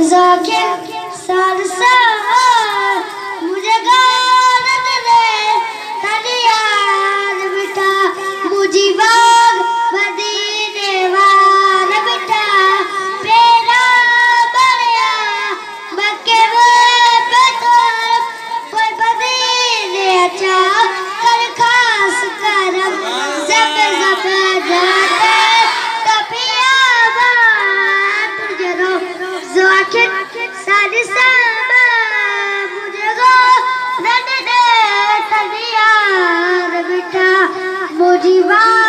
जाकिर सरसा मुझे गाना दे तनी यार बेटा मुझी बाग मदीने वाला बेटा पेरा बड़या मक्के में बेतौर कोई मदीने अच्छा कर खास करम जब जब जाते तपिया बात जरो जाकिर सरसा मुझे गाना दे तनी यार बेटा मुझी बाग